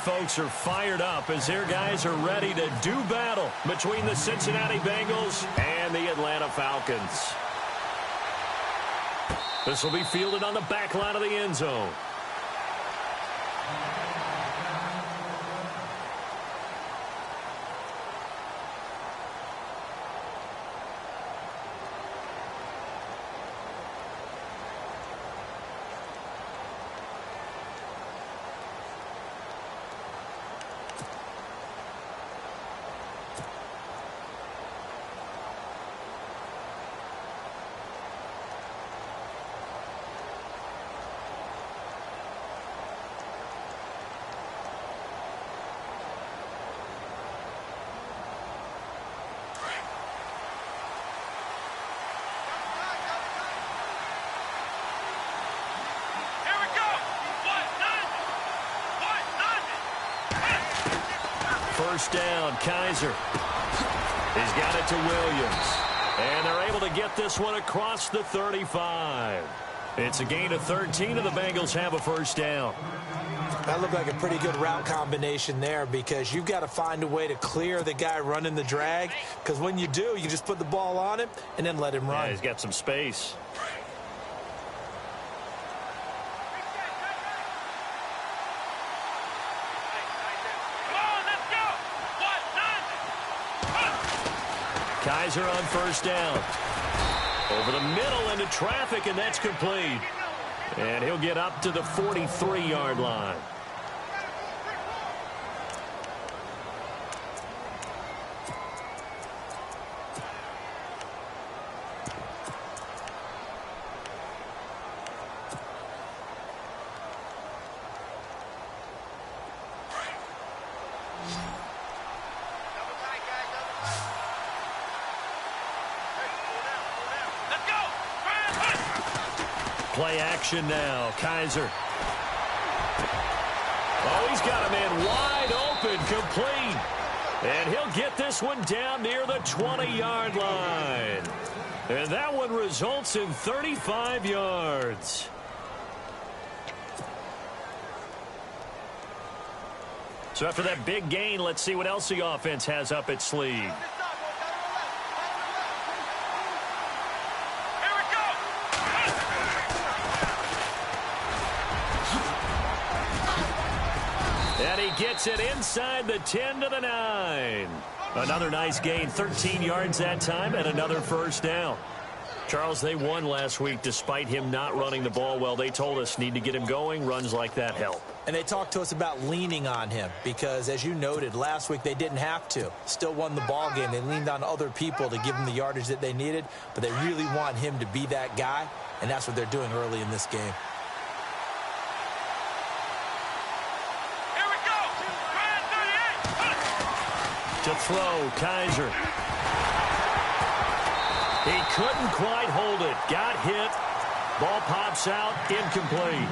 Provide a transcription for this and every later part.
folks are fired up as their guys are ready to do battle between the Cincinnati Bengals and the Atlanta Falcons. This will be fielded on the back line of the end zone. First down, Kaiser. He's got it to Williams. And they're able to get this one across the 35. It's a gain of 13, and the Bengals have a first down. That looked like a pretty good route combination there because you've got to find a way to clear the guy running the drag, because when you do, you just put the ball on him and then let him run. Yeah, he's got some space. Kaiser on first down. Over the middle into traffic, and that's complete. And he'll get up to the 43-yard line. Play action now. Kaiser. Oh, he's got a man wide open, complete. And he'll get this one down near the 20-yard line. And that one results in 35 yards. So after that big gain, let's see what else the offense has up its sleeve. And he gets it inside the 10 to the 9. Another nice gain, 13 yards that time, and another first down. Charles, they won last week despite him not running the ball well. They told us need to get him going. Runs like that help. And they talked to us about leaning on him because, as you noted, last week they didn't have to. Still won the ball game. They leaned on other people to give them the yardage that they needed, but they really want him to be that guy, and that's what they're doing early in this game. To throw, Kaiser. He couldn't quite hold it. Got hit. Ball pops out. Incomplete.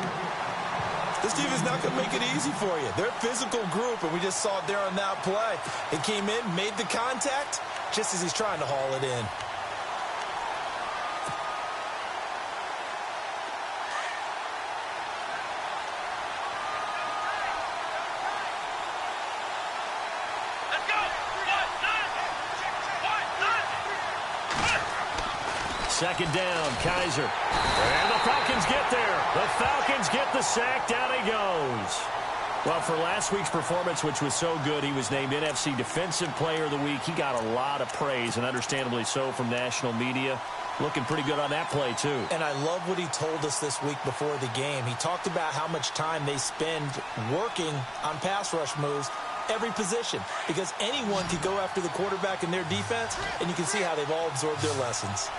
This team is not going to make it easy for you. They're a physical group, and we just saw it there on that play. It came in, made the contact, just as he's trying to haul it in. Second down, Kaiser. And the Falcons get there. The Falcons get the sack. Down he goes. Well, for last week's performance, which was so good, he was named NFC Defensive Player of the Week. He got a lot of praise, and understandably so, from national media. Looking pretty good on that play, too. And I love what he told us this week before the game. He talked about how much time they spend working on pass rush moves, every position, because anyone could go after the quarterback in their defense, and you can see how they've all absorbed their lessons.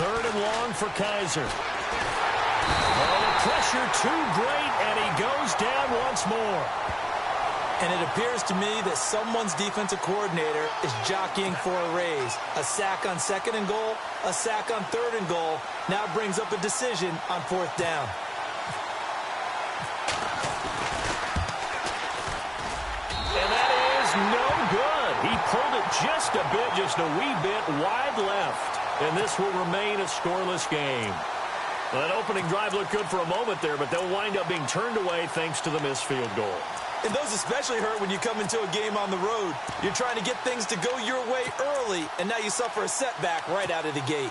Third and long for Kaiser. Oh, the pressure too great, and he goes down once more. And it appears to me that someone's defensive coordinator is jockeying for a raise. A sack on second and goal, a sack on third and goal. Now brings up a decision on fourth down. And that is no good. He pulled it just a bit, just a wee bit wide left. and this will remain a scoreless game. Well, that opening drive looked good for a moment there, but they'll wind up being turned away thanks to the missed field goal. And those especially hurt when you come into a game on the road. You're trying to get things to go your way early, and now you suffer a setback right out of the gate.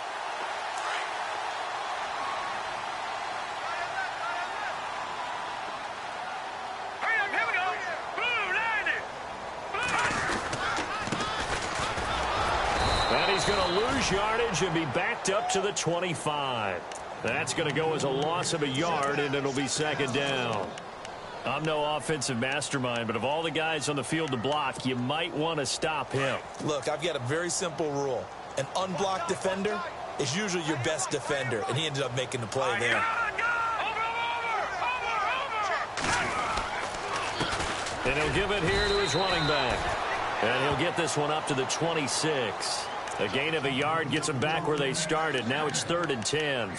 And he's going to lose yardage and be backed up to the 25. That's going to go as a loss of a yard, and it'll be second down. I'm no offensive mastermind, but of all the guys on the field to block, you might want to stop him. Look, I've got a very simple rule. An unblocked defender is usually your best defender, and he ended up making the play there. And he'll give it here to his running back. And he'll get this one up to the 26. A gain of a yard gets them back where they started. Now it's 3rd and 10.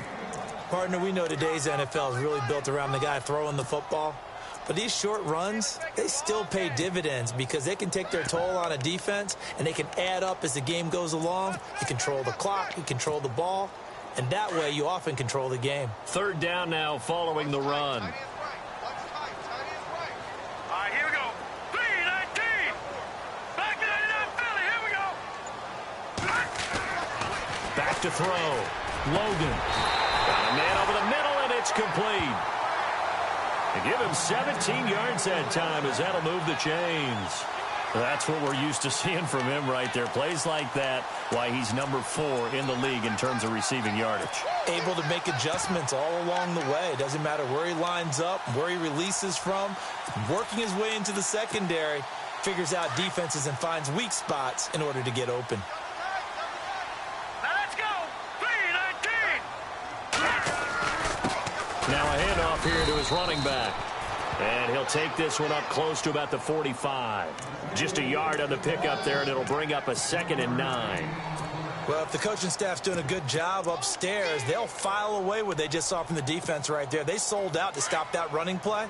Partner, we know today's NFL is really built around the guy throwing the football. But these short runs, they still pay dividends because they can take their toll on a defense, and they can add up as the game goes along. You control the clock, you control the ball, and that way you often control the game. 3rd down now following the run. Back to throw. Logan. Got a man over the middle, and it's complete. They give him 17 yards that time as that'll move the chains. That's what we're used to seeing from him right there. Plays like that, why he's number 4 in the league in terms of receiving yardage. Able to make adjustments all along the way. Doesn't matter where he lines up, where he releases from. Working his way into the secondary, figures out defenses and finds weak spots in order to get open. Now a handoff here to his running back. And he'll take this one up close to about the 45. Just a yard on the pickup there, and it'll bring up a 2nd and 9. Well, if the coaching staff's doing a good job upstairs, they'll file away what they just saw from the defense right there. They sold out to stop that running play.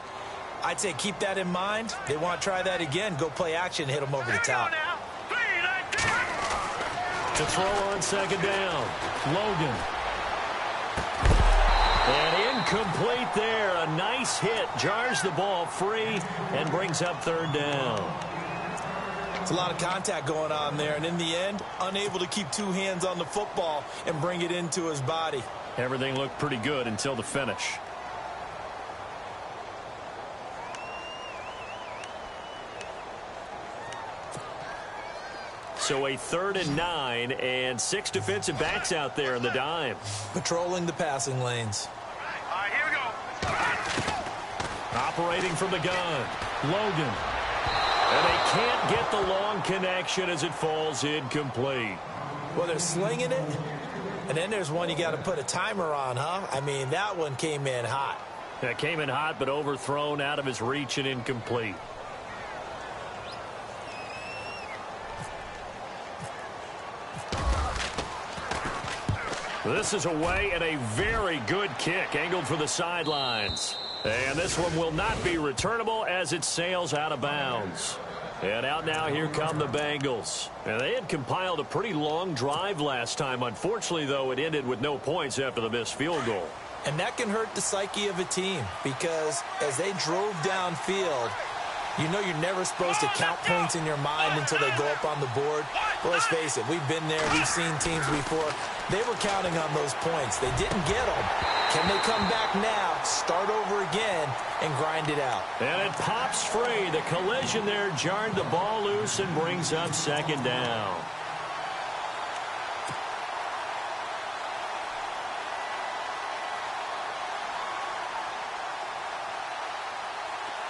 I'd say keep that in mind. They want to try that again. Go play action and hit them over the top. To throw on 2nd down. Logan. And incomplete there. A nice hit. Jars the ball free and brings up 3rd down. It's a lot of contact going on there. And in the end, unable to keep 2 hands on the football and bring it into his body. Everything looked pretty good until the finish. So a 3rd and 9 and 6 defensive backs out there in the dime. Patrolling the passing lanes. All right, here we go. Operating from the gun. Logan. And they can't get the long connection as it falls incomplete. Well, they're slinging it. And then there's one you got to put a timer on, huh? I mean, that one came in hot. That came in hot, but overthrown out of his reach and incomplete. This is away and a very good kick angled for the sidelines. And this one will not be returnable as it sails out of bounds. And out now, here come the Bengals. And they had compiled a pretty long drive last time. Unfortunately, though, it ended with no points after the missed field goal. And that can hurt the psyche of a team because as they drove downfield, you know you're never supposed to count points in your mind until they go up on the board. Well, let's face it, we've been there, we've seen teams before. They were counting on those points. They didn't get them. Can they come back now, start over again, and grind it out? And it pops free. The collision there jarred the ball loose and brings up 2nd down.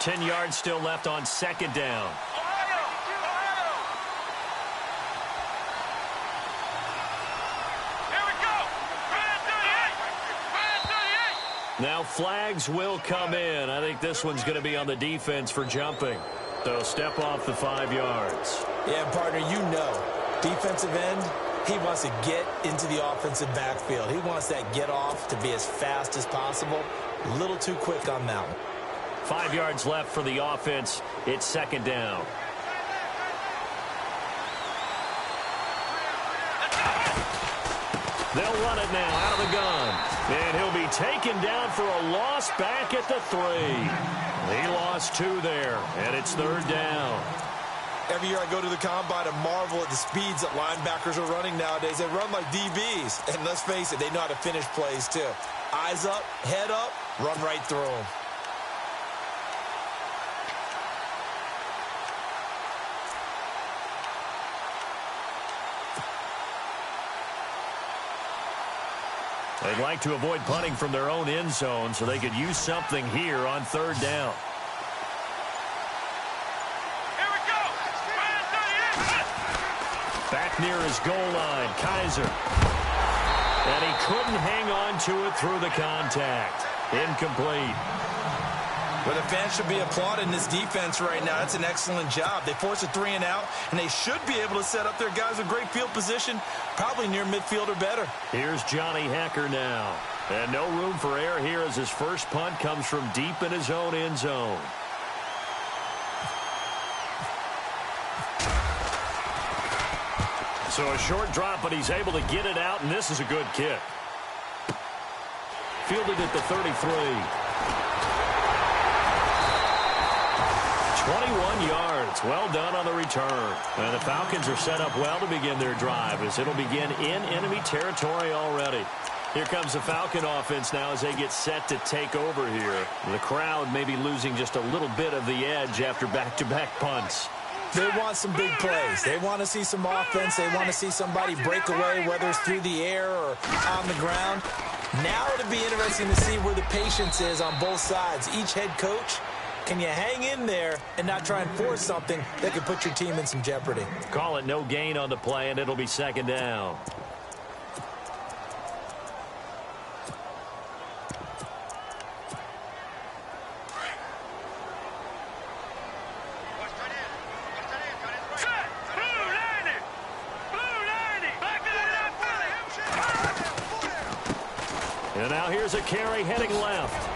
Ten yards still left on 2nd down. Now flags will come in. I think this one's going to be on the defense for jumping. So step off the 5 yards. Yeah, partner, you know, defensive end, he wants to get into the offensive backfield. He wants that get off to be as fast as possible. A little too quick on that one. 5 yards left for the offense. It's 2nd down. They'll run it now out of the gun. And he'll be taken down for a loss back at the 3. He lost 2 there, and it's 3rd down. Every year I go to the combine and marvel at the speeds that linebackers are running nowadays. They run like DBs. And let's face it, they know how to finish plays too. Eyes up, head up, run right through them. They'd like to avoid punting from their own end zone so they could use something here on 3rd down. Back near his goal line, Kaiser. And he couldn't hang on to it through the contact. Incomplete. Well, the fans should be applauding this defense right now. That's an excellent job. They force a 3 and out, and they should be able to set up their guys with great field position, probably near midfield or better. Here's Johnny Hacker now. And no room for error here as his first punt comes from deep in his own end zone. So a short drop, but he's able to get it out, and this is a good kick. Fielded at the 33. 21 yards. Well done on the return. And the Falcons are set up well to begin their drive as it'll begin in enemy territory already. Here comes the Falcon offense now as they get set to take over here. The crowd may be losing just a little bit of the edge after back-to-back punts. They want some big plays. They want to see some offense. They want to see somebody break away, whether it's through the air or on the ground. Now it'll be interesting to see where the patience is on both sides. Each head coach, can you hang in there and not try and force something that could put your team in some jeopardy? Call it no gain on the play, and it'll be 2nd down. And now here's a carry heading left.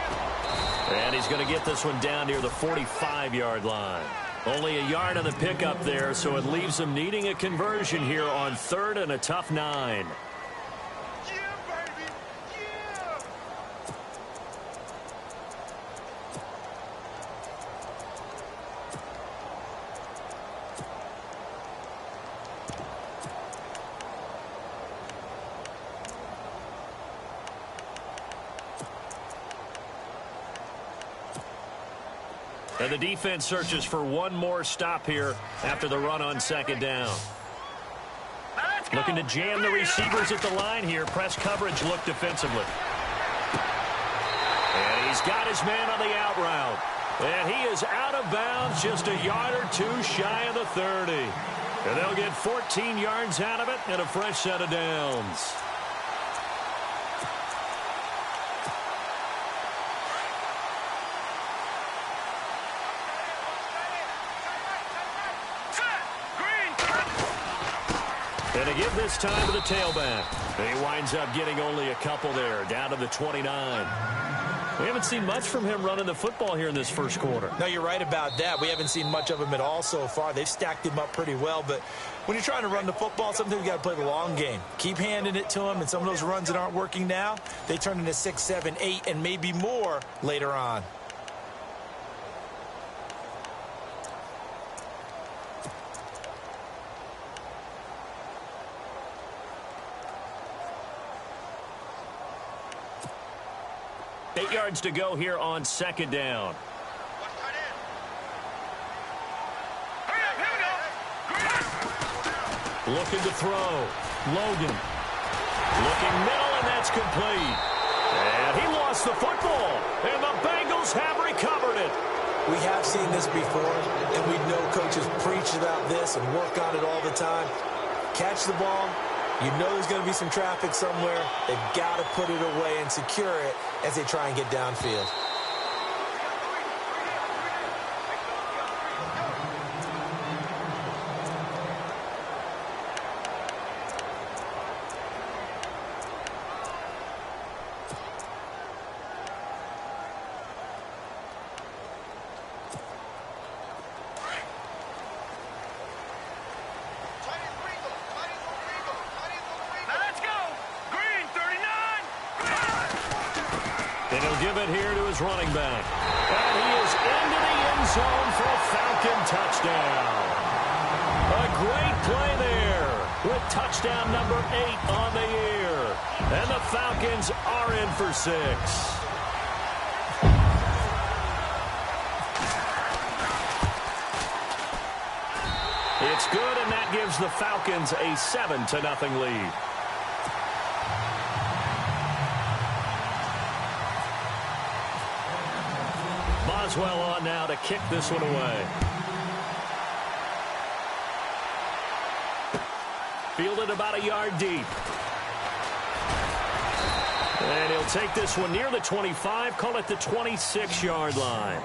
And he's going to get this one down near the 45-yard line. Only a yard on the pickup there, so it leaves them needing a conversion here on 3rd and a tough 9. And the defense searches for one more stop here after the run on 2nd down. Looking to jam the receivers at the line here. Press coverage look defensively. And he's got his man on the out route. And he is out of bounds just a yard or 2 shy of the 30. And they'll get 14 yards out of it and a fresh set of downs. And to give this time to the tailback. He winds up getting only a couple there, down to the 29. We haven't seen much from him running the football here in this first quarter. No, you're right about that. We haven't seen much of him at all so far. They've stacked him up pretty well, but when you're trying to run the football, sometimes you got to play the long game. Keep handing it to him, and some of those runs that aren't working now, they turn into 6, 7, 8, and maybe more later on. Eight yards to go here on 2nd down. Looking to throw. Logan. Looking middle, and that's complete. And he lost the football. And the Bengals have recovered it. We have seen this before, and we know coaches preach about this and work on it all the time. Catch the ball. You know there's going to be some traffic somewhere. They've got to put it away and secure it as they try and get downfield. And he'll give it here to his running back. And he is into the end zone for a Falcon touchdown. A great play there with touchdown number 8 on the year. And the Falcons are in for 6. It's good, and that gives the Falcons a 7-0 lead. Boswell on now to kick this one away. Fielded about a yard deep. And he'll take this one near the 25, call it the 26-yard line.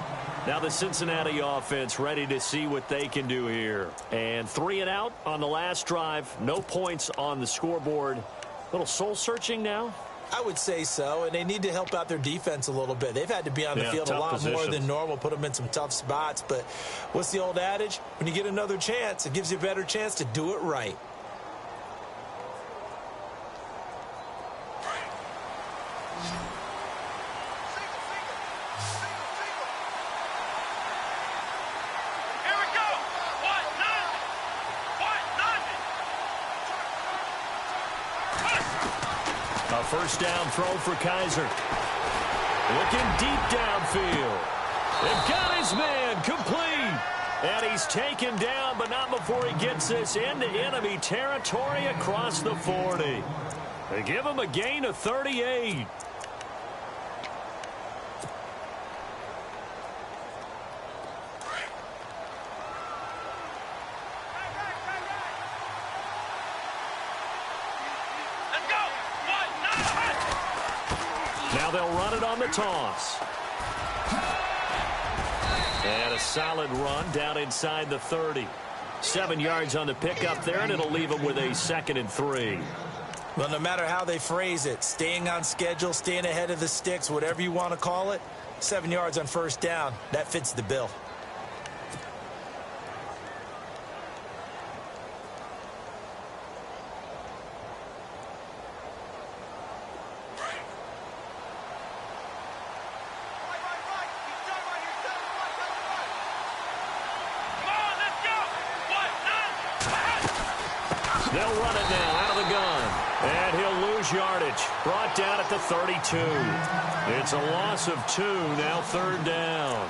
Now the Cincinnati offense ready to see what they can do here. And 3 and out on the last drive. No points on the scoreboard. A little soul-searching now? I would say so, and they need to help out their defense a little bit. They've had to be on the field a lot more than normal, put them in some tough spots. But what's the old adage? When you get another chance, it gives you a better chance to do it right. First down throw for Kaiser. Looking deep downfield. They've got his man complete. And he's taken down, but not before he gets this into enemy territory across the 40. They give him a gain of 38. Now they'll run it on the toss. And a solid run down inside the 30. 7 yards on the pickup there, and it'll leave them with a 2nd and 3. Well, no matter how they phrase it, staying on schedule, staying ahead of the sticks, whatever you want to call it, 7 yards on first down, that fits the bill. They'll run it now out of the gun. And he'll lose yardage. Brought down at the 32. It's a loss of 2, now 3rd down.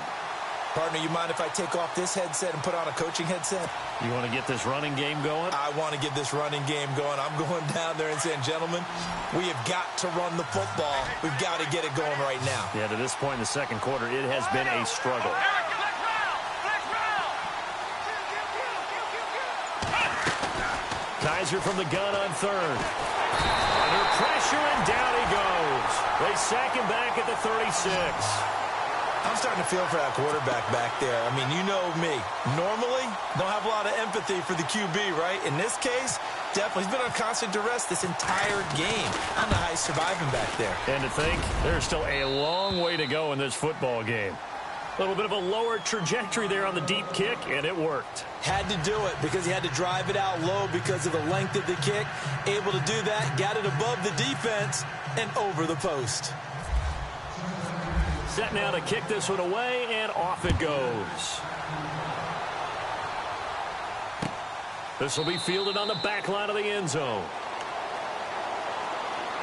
Partner, you mind if I take off this headset and put on a coaching headset? You want to get this running game going? I want to get this running game going. I'm going down there and saying, gentlemen, we have got to run the football. We've got to get it going right now. Yeah, to this point in the second quarter, it has been a struggle. Kaiser from the gun on 3rd. Under pressure, and down he goes. They sack him back at the 36. I'm starting to feel for that quarterback back there. I mean, you know me. Normally, don't have a lot of empathy for the QB, right? In this case, definitely. He's been on constant duress this entire game. I don't know how he's surviving back there. And to think, there's still a long way to go in this football game. A little bit of a lower trajectory there on the deep kick, and it worked. Had to do it because he had to drive it out low because of the length of the kick. Able to do that, got it above the defense and over the post. Set now to kick this one away, and off it goes. This will be fielded on the back line of the end zone.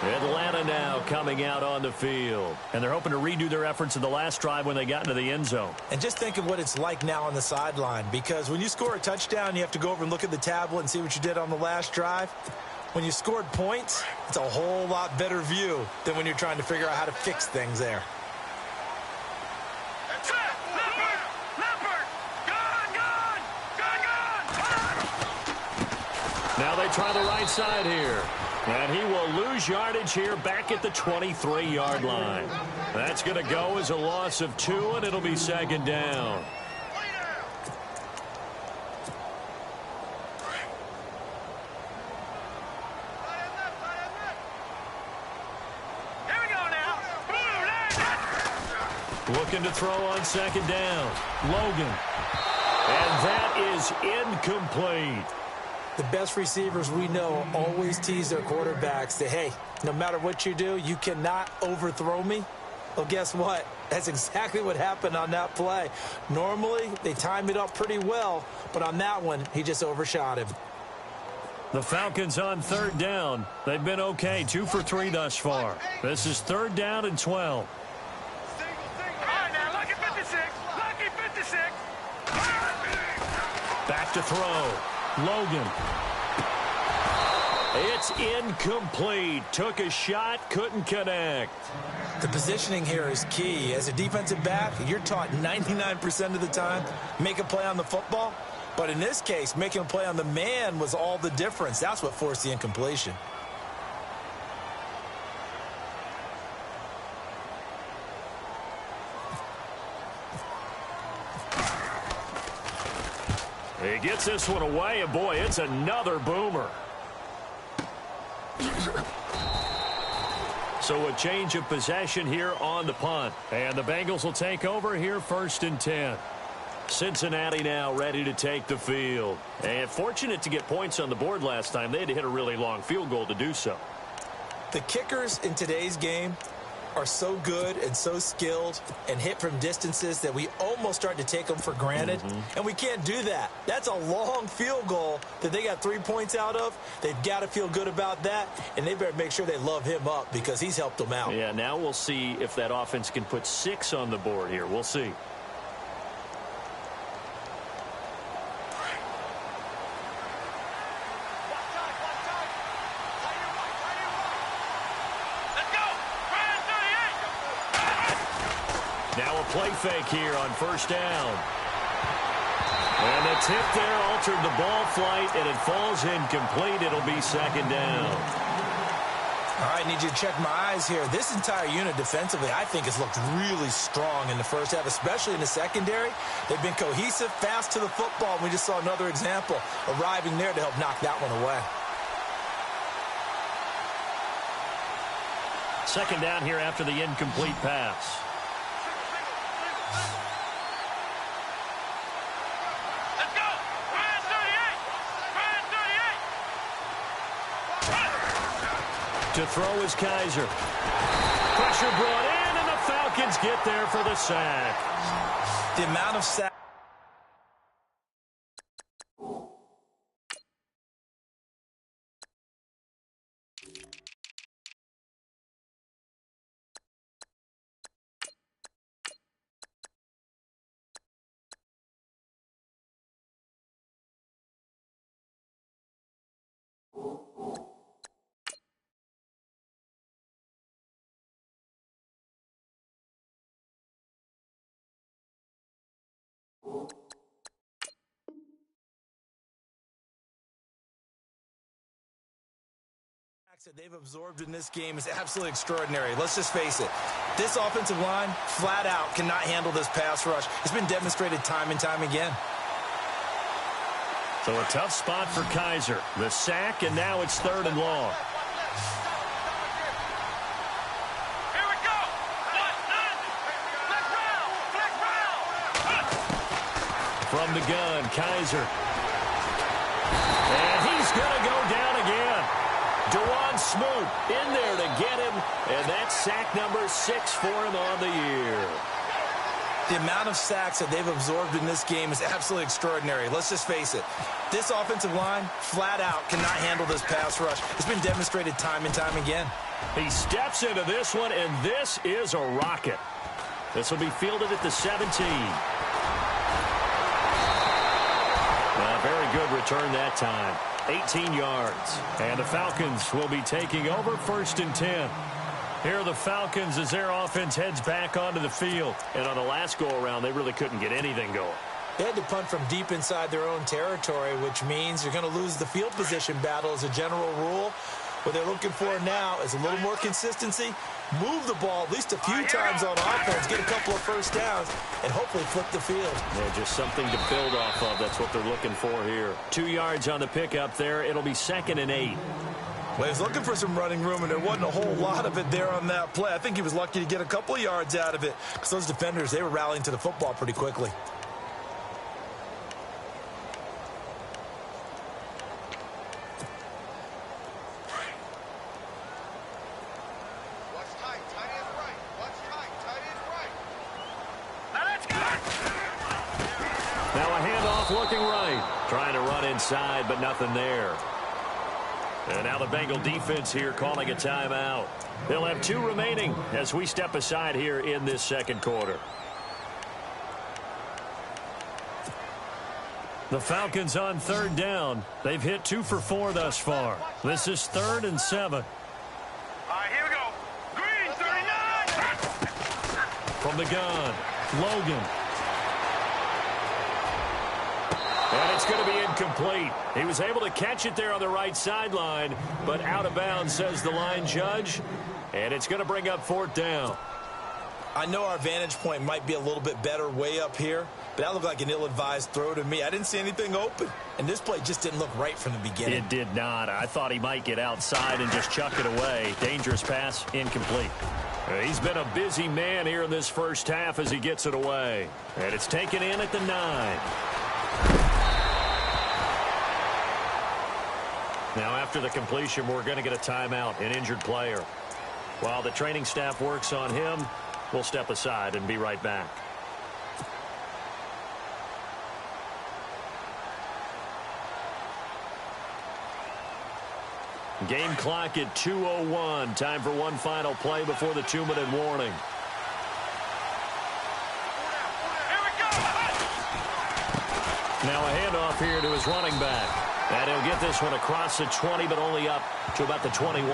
Atlanta now coming out on the field. And they're hoping to redo their efforts in the last drive when they got into the end zone. And just think of what it's like now on the sideline, because when you score a touchdown, you have to go over and look at the tablet and see what you did on the last drive. When you scored points, it's a whole lot better view than when you're trying to figure out how to fix things there. Now they try the right side here. And he will lose yardage here back at the 23-yard line. That's going to go as a loss of 2, and it'll be 2nd down. Here we go now. Looking to throw on 2nd down. Logan. And that is incomplete. The best receivers we know always tease their quarterbacks that, hey, no matter what you do, you cannot overthrow me. Well, guess what? That's exactly what happened on that play. Normally, they time it up pretty well, but on that one, he just overshot him. The Falcons on third down. They've been okay, 2 for 3 thus far. This is 3rd down and 12. All right, now, lucky 56. Lucky 56. Back to throw. Logan. It's incomplete. Took a shot, couldn't connect. The positioning here is key. As a defensive back, you're taught 99% of the time, make a play on the football. But in this case, making a play on the man was all the difference. That's what forced the incompletion. He gets this one away, and boy, it's another boomer. So a change of possession here on the punt. And the Bengals will take over here 1st and 10. Cincinnati now ready to take the field. And fortunate to get points on the board last time. They had to hit a really long field goal to do so. The kickers in today's game are so good and so skilled and hit from distances that we almost start to take them for granted. And we can't do that. That's a long field goal that they got 3 points out of. They've got to feel good about that, and they better make sure they love him up because he's helped them out. Yeah, now we'll see if that offense can put 6 on the board here. We'll see. Play fake here on 1st down. And the tip there altered the ball flight, and it falls incomplete. It'll be 2nd down. All right, need you to check my eyes here. This entire unit defensively, I think, has looked really strong in the first half, especially in the secondary. They've been cohesive, fast to the football. We just saw another example arriving there to help knock that one away. 2nd down here after the incomplete pass. To throw is Kaiser. Pressure brought in, and the Falcons get there for the sack. The amount of sacks. That they've absorbed in this game is absolutely extraordinary. Let's just face it. This offensive line, flat out, cannot handle this pass rush. It's been demonstrated time and time again. So a tough spot for Kaiser. The sack, and now it's 3rd and long. Here we go. From the gun, Kaiser. And he's going to go down again. Dewan Smoot in there to get him, and that's sack number 6 for him on the year. The amount of sacks that they've absorbed in this game is absolutely extraordinary. Let's just face it. This offensive line, flat out, cannot handle this pass rush. It's been demonstrated time and time again. He steps into this one, and this is a rocket. This will be fielded at the 17. Very good return that time. 18 yards. And the Falcons will be taking over 1st and 10. Here are the Falcons as their offense heads back onto the field. And on the last go-around, they really couldn't get anything going. They had to punt from deep inside their own territory, which means you're going to lose the field position battle as a general rule. What they're looking for now is a little more consistency, move the ball at least a few times on offense, get a couple of first downs, and hopefully flip the field. Yeah, just something to build off of. That's what they're looking for here. 2 yards on the pickup there. It'll be 2nd and 8. Well, he's looking for some running room, and there wasn't a whole lot of it there on that play. I think he was lucky to get a couple of yards out of it because those defenders, they were rallying to the football pretty quickly. Watch tight. Tight end right. Watch tight. Tight Handoff looking right. Trying to run inside, but nothing there. And now the Bengal defense here calling a timeout. They'll have 2 remaining as we step aside here in this second quarter. The Falcons on 3rd down. They've hit 2 for 4 thus far. This is 3rd and 7. All right, here we go. Green, 39. From the gun, Logan. And it's going to be incomplete. He was able to catch it there on the right sideline, but out of bounds, says the line judge. And it's going to bring up 4th down. I know our vantage point might be a little bit better way up here, but that looked like an ill-advised throw to me. I didn't see anything open, and this play just didn't look right from the beginning. It did not. I thought he might get outside and just chuck it away. Dangerous pass, incomplete. He's been a busy man here in this first half as he gets it away. And it's taken in at the 9. Now after the completion, we're going to get a timeout, an injured player. While the training staff works on him, we'll step aside and be right back. Game clock at 2:01. Time for one final play before the 2-minute warning. Now a handoff here to his running back. And he'll get this one across the 20, but only up to about the 21.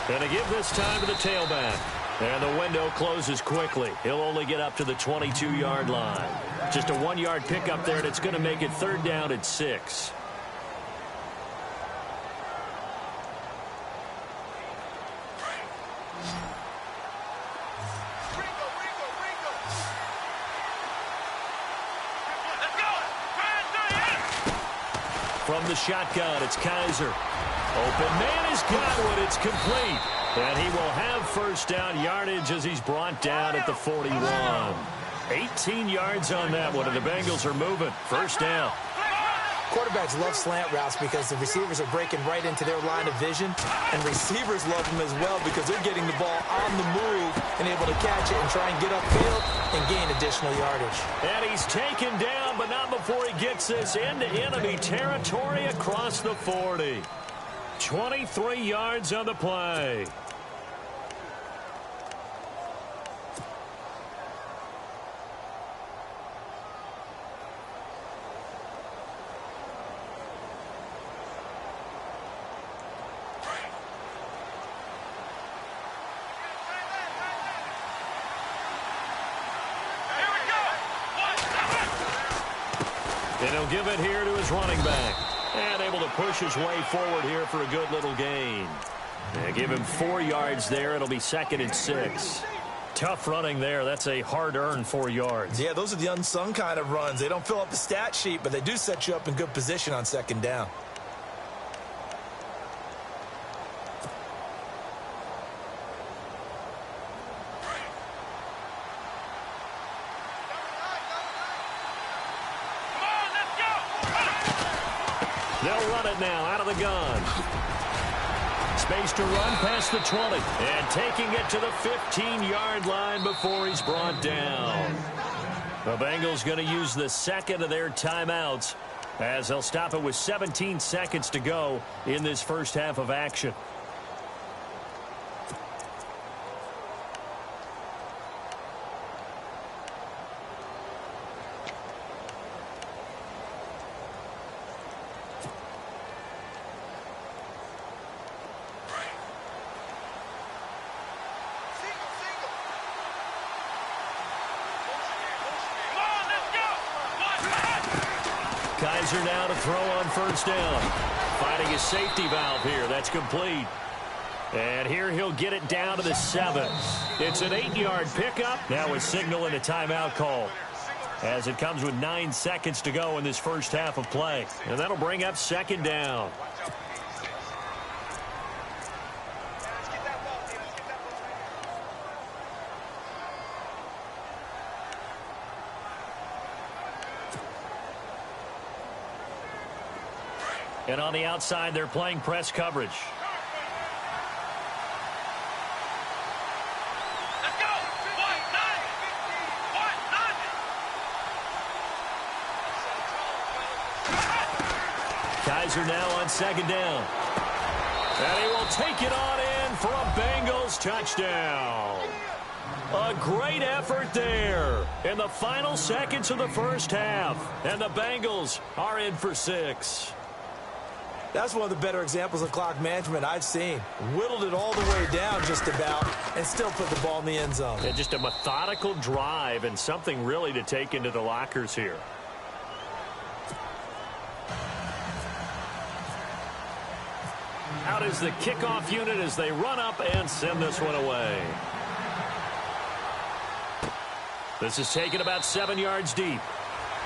And to give this time to the tailback. And the window closes quickly. He'll only get up to the 22-yard line. Just a 1-yard pickup there, and it's going to make it 3rd down at 6. From the shotgun, it's Kaiser. Open man is Godwin. It's complete. And he will have 1st down yardage as he's brought down at the 41. 18 yards on that one, and the Bengals are moving. 1st down. Quarterbacks love slant routes because the receivers are breaking right into their line of vision, and receivers love them as well because they're getting the ball on the move and able to catch it and try and get upfield and gain additional yardage. And he's taken down, but not before he gets this into enemy territory across the 40. 23 yards on the play. And he'll give it here to his running back. And able to push his way forward here for a good little gain. And give him 4 yards there. It'll be 2nd and 6. Tough running there. That's a hard-earned 4 yards. Yeah, those are the unsung kind of runs. They don't fill up the stat sheet, but they do set you up in good position on 2nd down. They'll run it now out of the gun. Space to run past the 20. And taking it to the 15-yard line before he's brought down. The Bengals going to use the 2nd of their timeouts as they'll stop it with 17 seconds to go in this first half of action. Kaiser now to throw on first down. Finding his safety valve here. That's complete. And here he'll get it down to the 7. It's an 8-yard pickup. Now a signal and a timeout call, as it comes with 9 seconds to go in this first half of play. And that'll bring up second down. And on the outside, they're playing press coverage. Let's go. Kaiser now on second down. And he will take it on in for a Bengals touchdown. A great effort there in the final seconds of the first half. And the Bengals are in for 6. That's one of the better examples of clock management I've seen. Whittled it all the way down just about and still put the ball in the end zone. Yeah, just a methodical drive and something really to take into the lockers here. Out is the kickoff unit as they run up and send this one away. This is taken about 7 yards deep.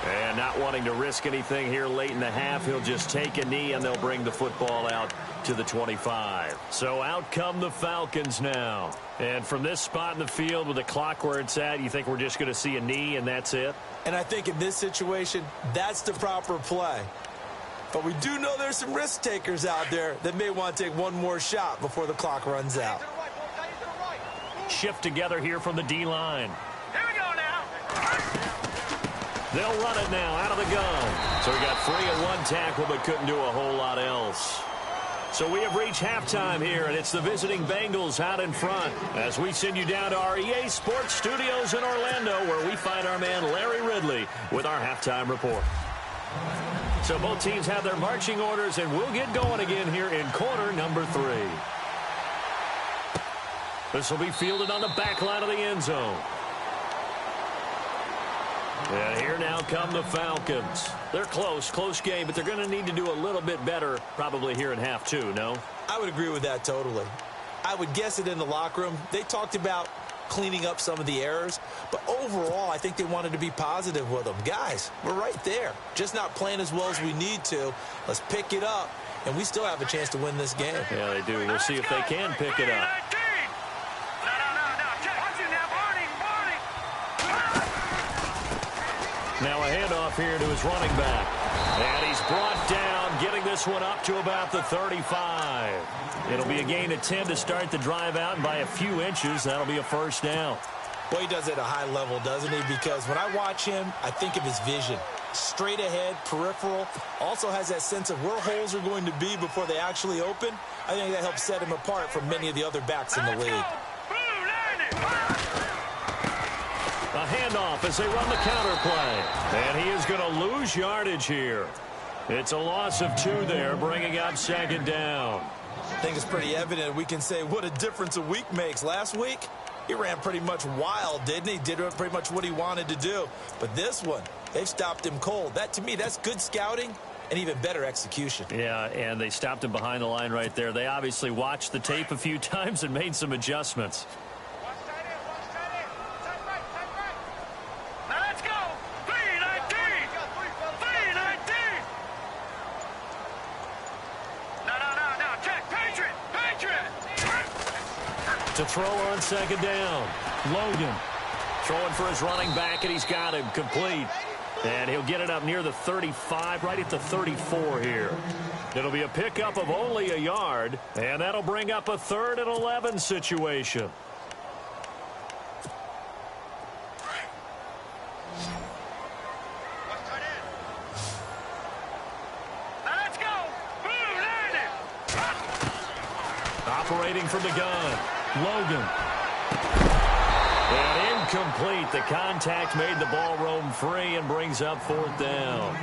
And not wanting to risk anything here late in the half, he'll just take a knee and they'll bring the football out to the 25. So out come the Falcons now. And from this spot in the field with the clock where it's at, you think we're just going to see a knee and that's it? And I think in this situation, that's the proper play. But we do know there's some risk takers out there that may want to take one more shot before the clock runs out. Shift together here from the D-line. Here we go now. They'll run it now out of the gun. So he got free at one tackle but couldn't do a whole lot else. So we have reached halftime here, and it's the visiting Bengals out in front as we send you down to our EA Sports Studios in Orlando, where we find our man Larry Ridley with our halftime report. So both teams have their marching orders, and we'll get going again here in quarter number 3. This will be fielded on the back line of the end zone. And here now come the Falcons. They're close game, but they're going to need to do a little bit better probably here in half 2, no? I would agree with that totally. I would guess it in the locker room. They talked about cleaning up some of the errors, but overall I think they wanted to be positive with them. Guys, we're right there. Just not playing as well as we need to. Let's pick it up, and we still have a chance to win this game. Yeah, they do. We'll see if they can pick it up. Now a handoff here to his running back. And he's brought down, getting this one up to about the 35. It'll be a gain of 10 to start the drive out, and by a few inches, that'll be a first down. Well, he does it at a high level, doesn't he? Because when I watch him, I think of his vision. Straight ahead, peripheral. Also has that sense of where holes are going to be before they actually open. I think that helps set him apart from many of the other backs in the league. A handoff as they run the counter play. And he is going to lose yardage here. It's a loss of 2 there, bringing up second down. I think it's pretty evident. We can say what a difference a week makes. Last week, he ran pretty much wild, didn't he? Did pretty much what he wanted to do. But this one, they've stopped him cold. That, to me, that's good scouting and even better execution. Yeah, and they stopped him behind the line right there. They obviously watched the tape a few times and made some adjustments. To throw on second down. Logan throwing for his running back, and he's got him complete. And he'll get it up near the 35, right at the 34 here. It'll be a pickup of only a yard, and that'll bring up a 3rd and 11 situation. Let's go. Operating from the gun. Logan. And incomplete. The contact made the ball roam free and brings up 4th down.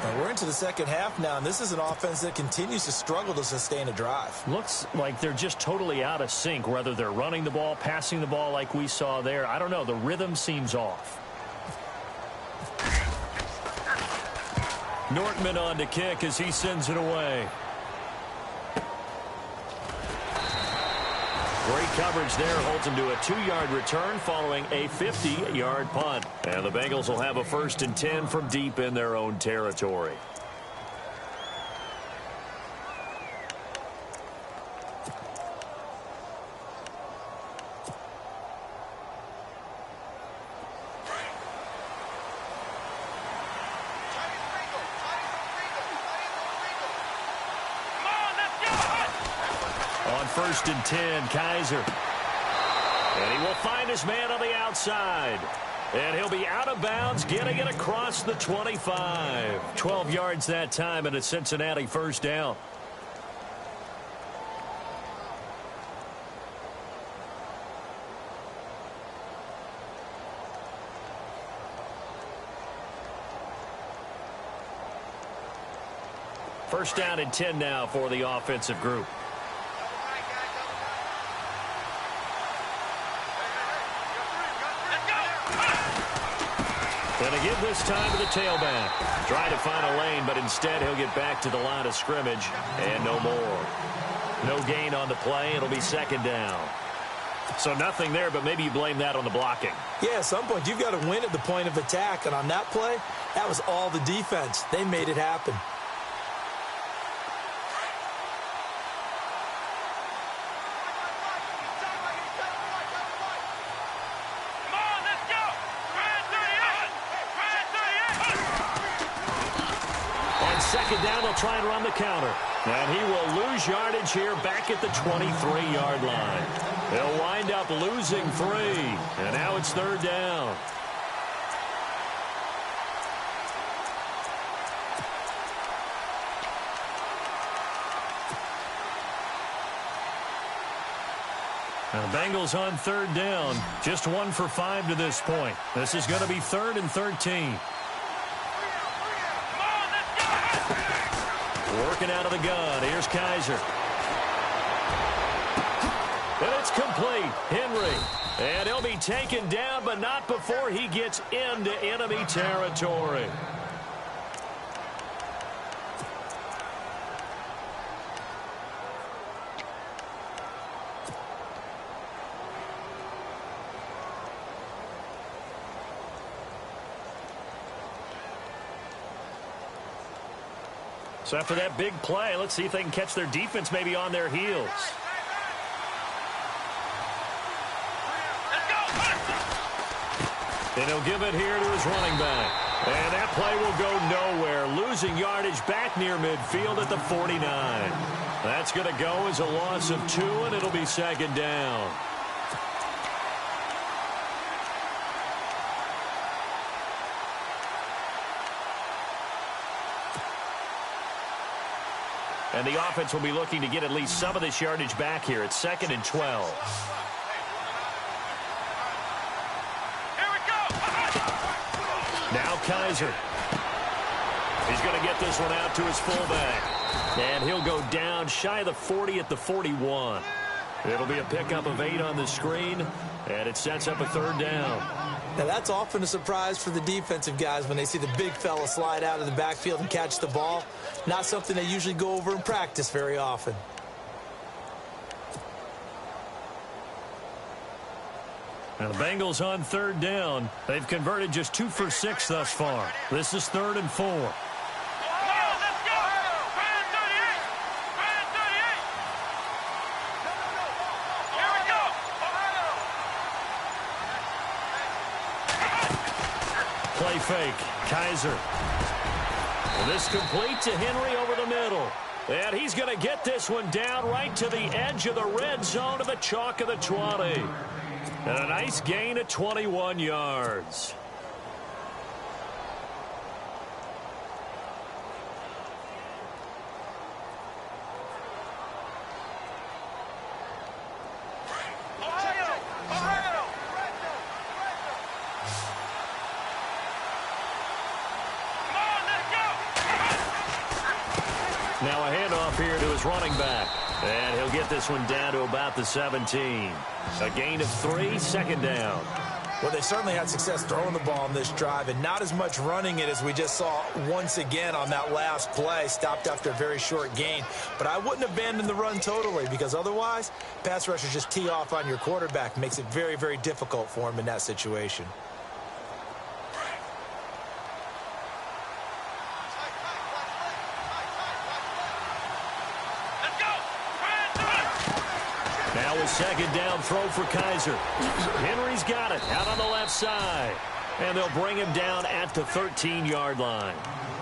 And we're into the second half now, and this is an offense that continues to struggle to sustain a drive. Looks like they're just totally out of sync, whether they're running the ball, passing the ball like we saw there. I don't know. The rhythm seems off. Nortman on to kick as he sends it away. Great coverage there. Holds him to a 2-yard return following a 50-yard punt. And the Bengals will have a 1st and 10 from deep in their own territory. On 1st and 10, Kaiser. And he will find his man on the outside. And he'll be out of bounds, getting it across the 25. 12 yards that time, and a Cincinnati 1st down. First down and 10 now for the offensive group. And again this time to the tailback. Trying to find a lane, but instead he'll get back to the line of scrimmage. And no more. No gain on the play. It'll be 2nd down. So nothing there, but maybe you blame that on the blocking. Yeah, at some point you've got to win at the point of attack. And on that play, that was all the defense. They made it happen. Second down, they'll try and run the counter. And he will lose yardage here back at the 23-yard line. They'll wind up losing 3. And now it's 3rd down. Now the Bengals on 3rd down. Just 1 for 5 to this point. This is going to be 3rd and 13. Working out of the gun. Here's Kaiser. And it's complete. Henry. And he'll be taken down, but not before he gets into enemy territory. So after that big play, let's see if they can catch their defense maybe on their heels. And he'll give it here to his running back. And that play will go nowhere. Losing yardage back near midfield at the 49. That's going to go as a loss of 2, and it'll be 2nd down. And the offense will be looking to get at least some of this yardage back here. It's 2nd and 12. Here we go. Now Kaiser. He's going to get this one out to his fullback. And he'll go down shy of the 40 at the 41. It'll be a pickup of 8 on the screen, and it sets up a 3rd down. Now, that's often a surprise for the defensive guys when they see the big fella slide out of the backfield and catch the ball. Not something they usually go over in practice very often. Now the Bengals on 3rd down. They've converted just 2 for 6 thus far. This is 3rd and 4. Play fake. Kaiser. And this complete to Henry over the middle. And he's going to get this one down right to the edge of the red zone of the chalk of the 20. And a nice gain of 21 yards. Now a handoff here to his running back. And he'll get this one down to about the 17. A gain of 3, 2nd down. Well, they certainly had success throwing the ball on this drive and not as much running it as we just saw once again on that last play. Stopped after a very short gain. But I wouldn't abandon the run totally because otherwise, pass rushers just tee off on your quarterback. Makes it very, very difficult for him in that situation. Now a second down throw for Kaiser. Henry's got it out on the left side. And they'll bring him down at the 13-yard line.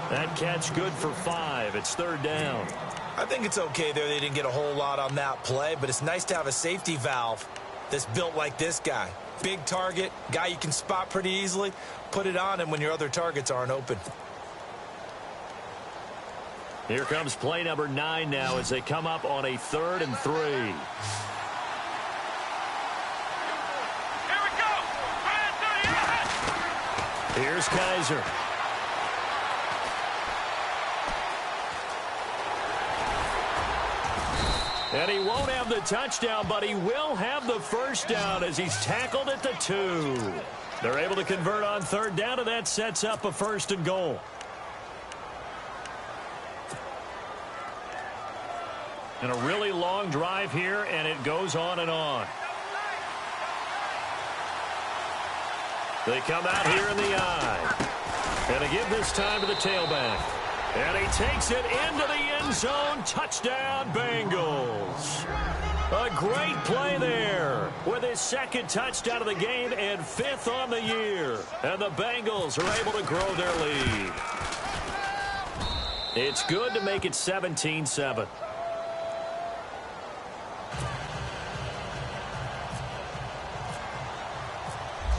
That catch good for 5. It's third down. I think it's okay there. They didn't get a whole lot on that play, but it's nice to have a safety valve that's built like this guy. Big target, guy you can spot pretty easily. Put it on him when your other targets aren't open. Here comes play number 9 now as they come up on a 3rd and 3. Here's Kaiser. And he won't have the touchdown, but he will have the first down as he's tackled at the 2. They're able to convert on third down, and that sets up a 1st and goal. And a really long drive here, and it goes on and on. They come out here in the eye. And they give this time to the tailback. And he takes it into the end zone. Touchdown, Bengals. A great play there with his 2nd touchdown of the game and 5th on the year. And the Bengals are able to grow their lead. It's good to make it 17-7.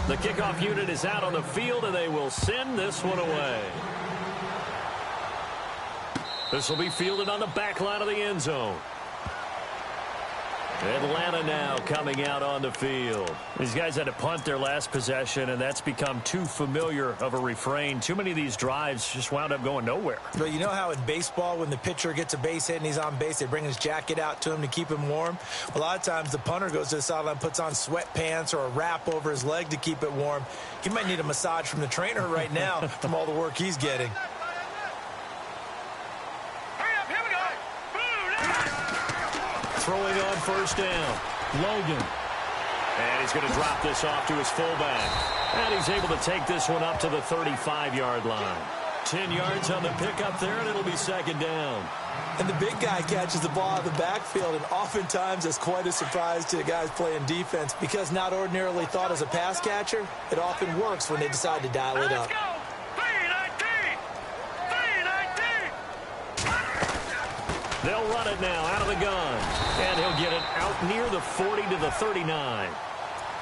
The kickoff unit is out on the field, and they will send this one away. This will be fielded on the back line of the end zone. Atlanta now coming out on the field. These guys had to punt their last possession, and that's become too familiar of a refrain. Too many of these drives just wound up going nowhere. But you know how in baseball, when the pitcher gets a base hit and he's on base, they bring his jacket out to him to keep him warm? A lot of times the punter goes to the sideline, puts on sweatpants or a wrap over his leg to keep it warm. He might need a massage from the trainer right now from all the work he's getting. Throwing on first down, Logan. And he's going to drop this off to his fullback. And he's able to take this one up to the 35-yard line. 10 yards on the pickup there, and it'll be 2nd down. And the big guy catches the ball out of the backfield, and oftentimes it's quite a surprise to the guys playing defense because not ordinarily thought as a pass catcher, it often works when they decide to dial it up. They'll run it now out of the gun. And he'll get it out near the 40 to the 39.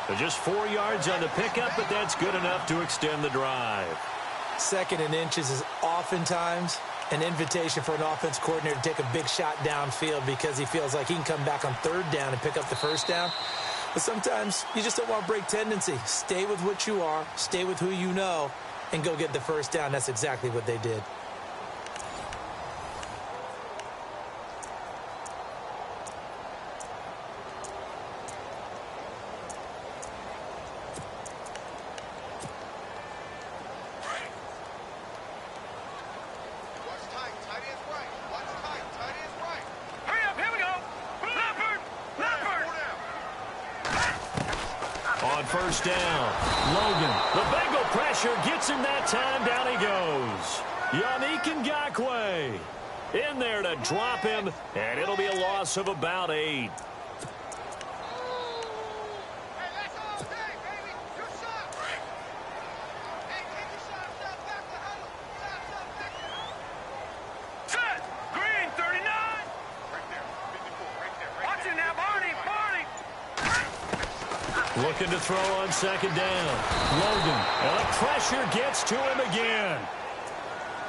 So just 4 yards on the pickup, but that's good enough to extend the drive. 2nd and inches is oftentimes an invitation for an offense coordinator to take a big shot downfield because he feels like he can come back on 3rd down and pick up the 1st down. But sometimes you just don't want to break tendency. Stay with what you are, stay with who you know, and go get the 1st down. That's exactly what they did. On first down, Logan. The Bengal pressure gets him that time. Down he goes. Yannick Ngakoue in there to drop him, and it'll be a loss of about 8. Looking to throw on 2nd down. Logan. And the pressure gets to him again.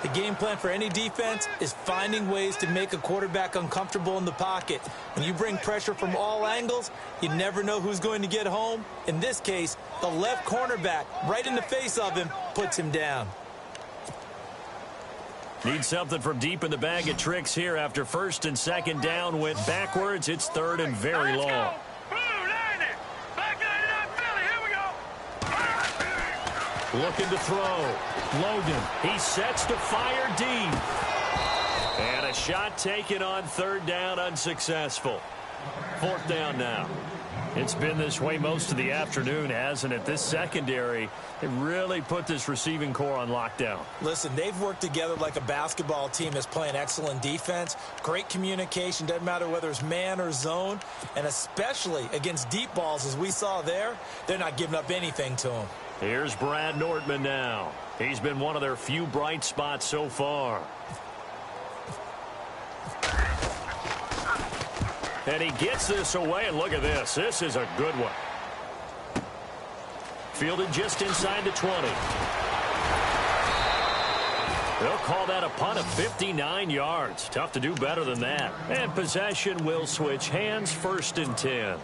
The game plan for any defense is finding ways to make a quarterback uncomfortable in the pocket. When you bring pressure from all angles, you never know who's going to get home. In this case, the left cornerback, right in the face of him, puts him down. Need something from deep in the bag of tricks here after 1st and 2nd down went backwards. It's 3rd and very long. Looking to throw. Logan, he sets to fire deep. And a shot taken on third down, unsuccessful. Fourth down now. It's been this way most of the afternoon, hasn't it? This secondary, it really put this receiving core on lockdown. Listen, they've worked together like a basketball team that's playing excellent defense. Great communication, doesn't matter whether it's man or zone. And especially against deep balls, as we saw there, they're not giving up anything to them. Here's Brad Nordman now. He's been one of their few bright spots so far. And he gets this away, and look at this. This is a good one. Fielded just inside the 20. They'll call that a punt of 59 yards. Tough to do better than that. And possession will switch hands, 1st and 10.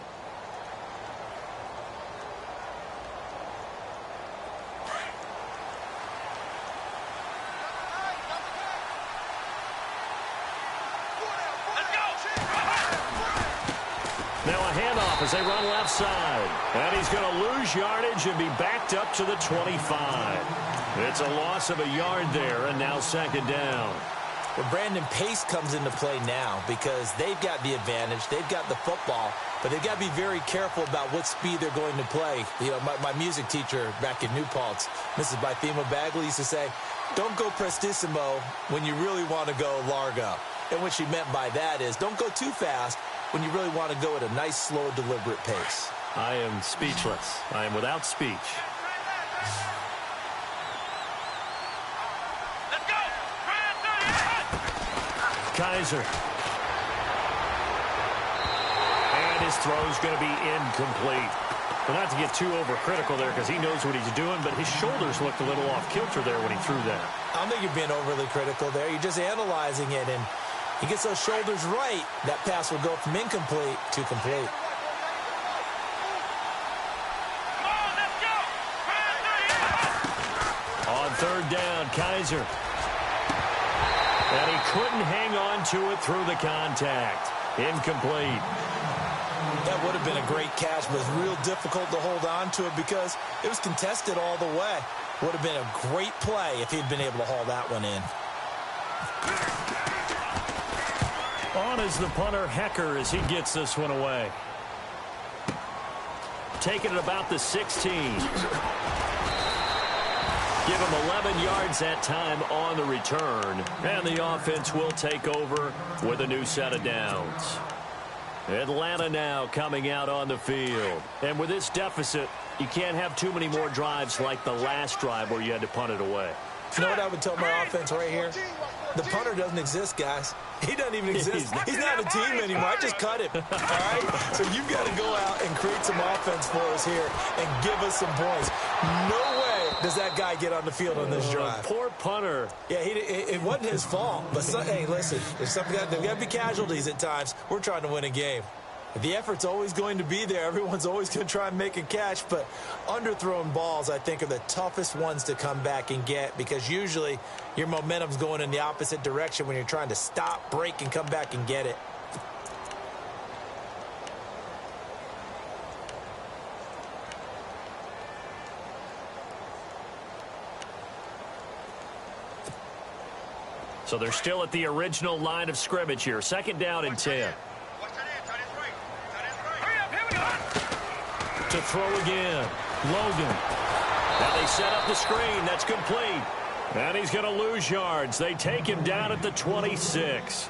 Now a handoff as they run left side. And he's going to lose yardage and be backed up to the 25. It's a loss of a yard there, and now 2nd down. Well, Brandon, pace comes into play now because they've got the advantage. They've got the football, but they've got to be very careful about what speed they're going to play. You know, my music teacher back in New Paltz, Mrs. Bythema Bagley, used to say, don't go prestissimo when you really want to go largo. And what she meant by that is don't go too fast when you really want to go at a nice, slow, deliberate pace. I am speechless. I am without speech. Let's go! Kaiser. And his throw's going to be incomplete. Well, not to get too overcritical there because he knows what he's doing, but his shoulders looked a little off kilter there when he threw that. I don't think you're being overly critical there. You're just analyzing it, and he gets those shoulders right. That pass will go from incomplete to complete. On 3rd down, Kaiser. And he couldn't hang on to it through the contact. Incomplete. That would have been a great catch, but it's real difficult to hold on to it because it was contested all the way. Would have been a great play if he'd been able to haul that one in. On is the punter, Hecker, as he gets this one away. Taking it about the 16. Give him 11 yards that time on the return. And the offense will take over with a new set of downs. Atlanta now coming out on the field. And with this deficit, you can't have too many more drives like the last drive where you had to punt it away. You know what I would tell my offense right here? The punter doesn't exist, guys. He doesn't even exist. He's not a team anymore. I just cut him. All right? So you've got to go out and create some offense for us here and give us some points. No way does that guy get on the field on this drive. Poor punter. Yeah, it wasn't his fault. But, hey, listen, there's got to be casualties at times. We're trying to win a game. The effort's always going to be there. Everyone's always going to try and make a catch, but underthrown balls, I think, are the toughest ones to come back and get because usually your momentum's going in the opposite direction when you're trying to stop, break, and come back and get it. So they're still at the original line of scrimmage here. 2nd down and 10. To throw again. Logan. Now they set up the screen. That's complete. And he's going to lose yards. They take him down at the 26.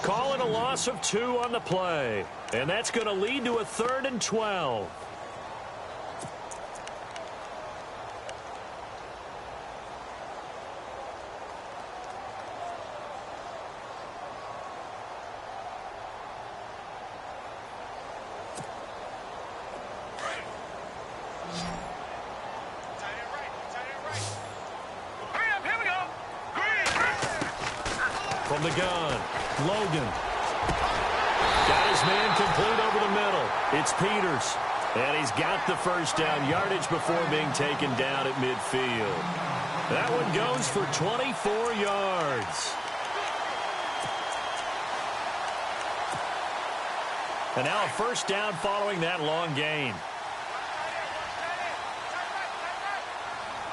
Calling a loss of 2 on the play. And that's going to lead to a 3rd and 12. From the gun, Logan. Got his man complete over the middle. It's Peters. And he's got the 1st down yardage before being taken down at midfield. That one goes for 24 yards. And now a 1st down following that long gain.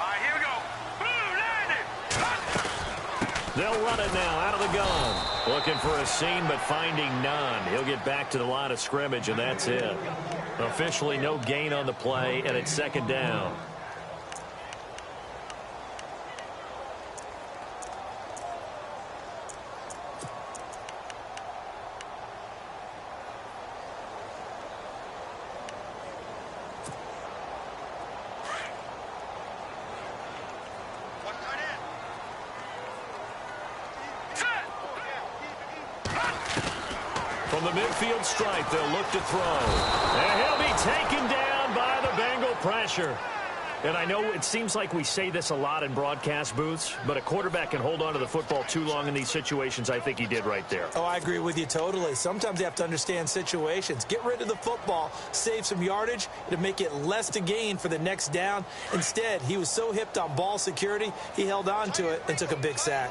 All right, here we They'll run it now out of the gun. Looking for a seam, but finding none. He'll get back to the line of scrimmage, and that's it. Officially no gain on the play, and it's second down. From the midfield stripe, they'll look to throw. And he'll be taken down by the Bengal pressure. And I know it seems like we say this a lot in broadcast booths, but a quarterback can hold on to the football too long in these situations. I think he did right there. Oh, I agree with you totally. Sometimes you have to understand situations. Get rid of the football, save some yardage to make it less to gain for the next down. Instead, he was so hipped on ball security, he held on to it and took a big sack.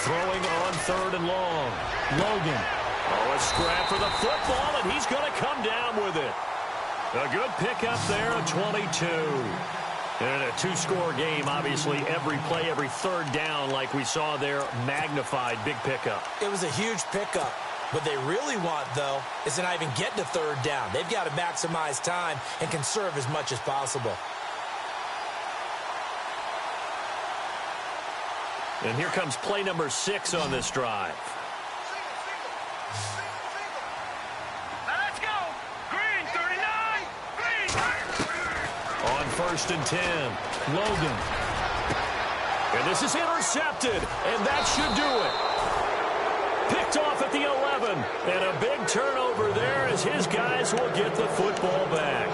Throwing on third and long. Logan. Oh, a scrap for the football, and he's going to come down with it. A good pickup there, a 22. And a two-score game, obviously, every play, every third down, like we saw there, magnified, big pickup. It was a huge pickup. What they really want, though, is to not even get to third down. They've got to maximize time and conserve as much as possible. And here comes play number 6 on this drive. Let's go. Green, 39. Green. On first and 10, Logan. And this is intercepted, and that should do it. Picked off at the 11, and a big turnover there as his guys will get the football back.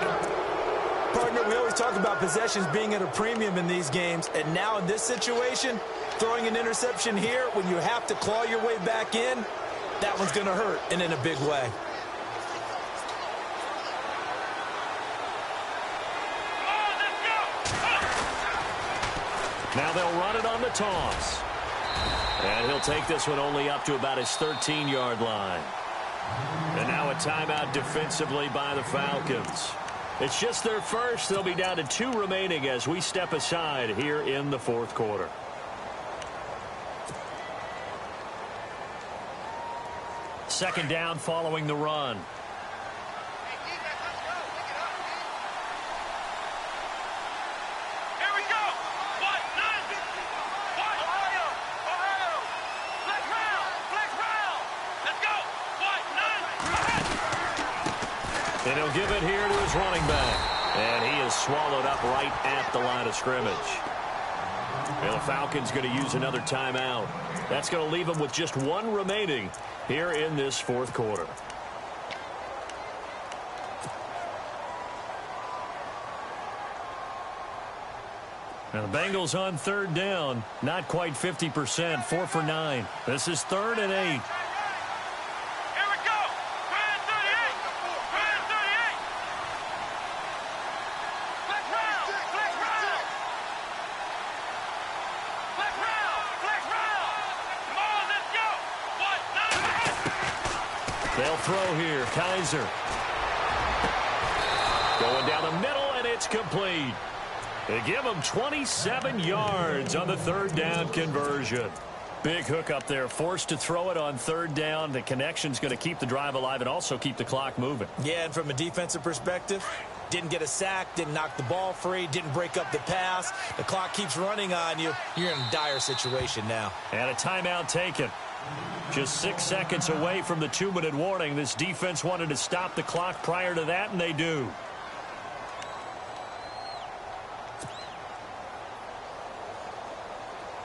Partner, we always talk about possessions being at a premium in these games, and now in this situation, throwing an interception here when you have to claw your way back in, that one's going to hurt, and in a big way. Now they'll run it on the toss. And he'll take this one only up to about his 13-yard line. And now a timeout defensively by the Falcons. It's just their first. They'll be down to 2 remaining as we step aside here in the fourth quarter. Second down following the run. Here we go. What? Nine. What? Ohio. Ohio. Flex round. Flex round. Let's go. What? Nine. And he'll give it here to his running back. And he is swallowed up right at the line of scrimmage. And the Falcons going to use another timeout. That's going to leave them with just 1 remaining here in this fourth quarter. Now the Bengals on third down. Not quite 50%. 4 for 9. This is 3rd and 8. Here we go. Grand 38. Grand 38. Flex round. Flex round. Flex round. Flex round. Come on, let's go. What? Nine. They'll throw here. Kaiser. Going down the middle, and it's complete. They give him 27 yards on the third down conversion. Big hook up there. Forced to throw it on third down. The connection's going to keep the drive alive and also keep the clock moving. Yeah, and from a defensive perspective, didn't get a sack, didn't knock the ball free, didn't break up the pass. The clock keeps running on you. You're in a dire situation now. And a timeout taken. Just 6 seconds away from the 2-minute warning. This defense wanted to stop the clock prior to that, and they do.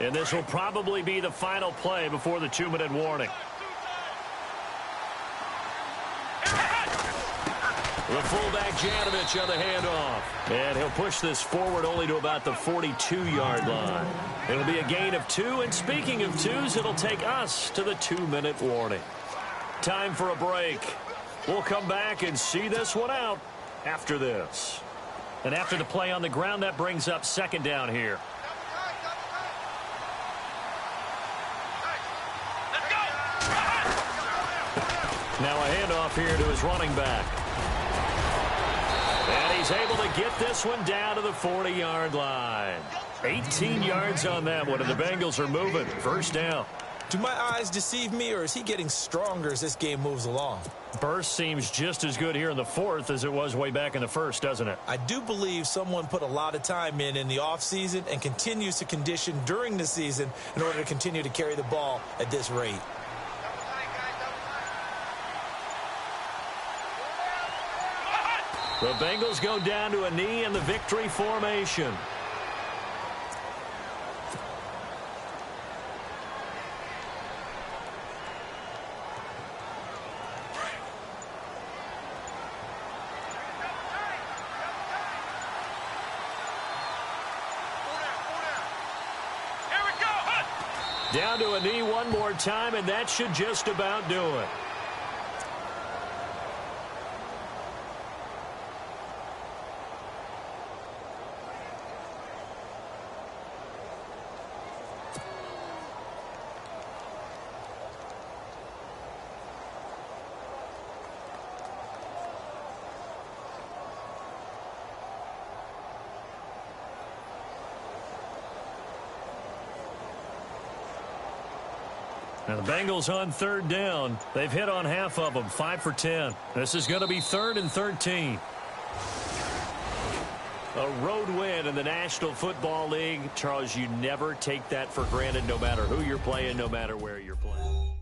And this will probably be the final play before the 2-minute warning. The fullback, Janovich, on the handoff. And he'll push this forward only to about the 42-yard line. It'll be a gain of 2. And speaking of 2s, it'll take us to the 2-minute warning. Time for a break. We'll come back and see this one out after this. And after the play on the ground, that brings up second down here. Now a handoff here to his running back. And he's able to get this one down to the 40-yard line. 18 yards on that one, and the Bengals are moving. First down. Do my eyes deceive me, or is he getting stronger as this game moves along? Burst seems just as good here in the fourth as it was way back in the first, doesn't it? I do believe someone put a lot of time in the offseason and continues to condition during the season in order to continue to carry the ball at this rate. The Bengals go down to a knee in the victory formation. Down to a knee one more time, and that should just about do it. Now the Bengals on third down. They've hit on half of them, 5 for 10. This is going to be 3rd and 13. A road win in the National Football League. Charles, you never take that for granted, no matter who you're playing, no matter where you're playing.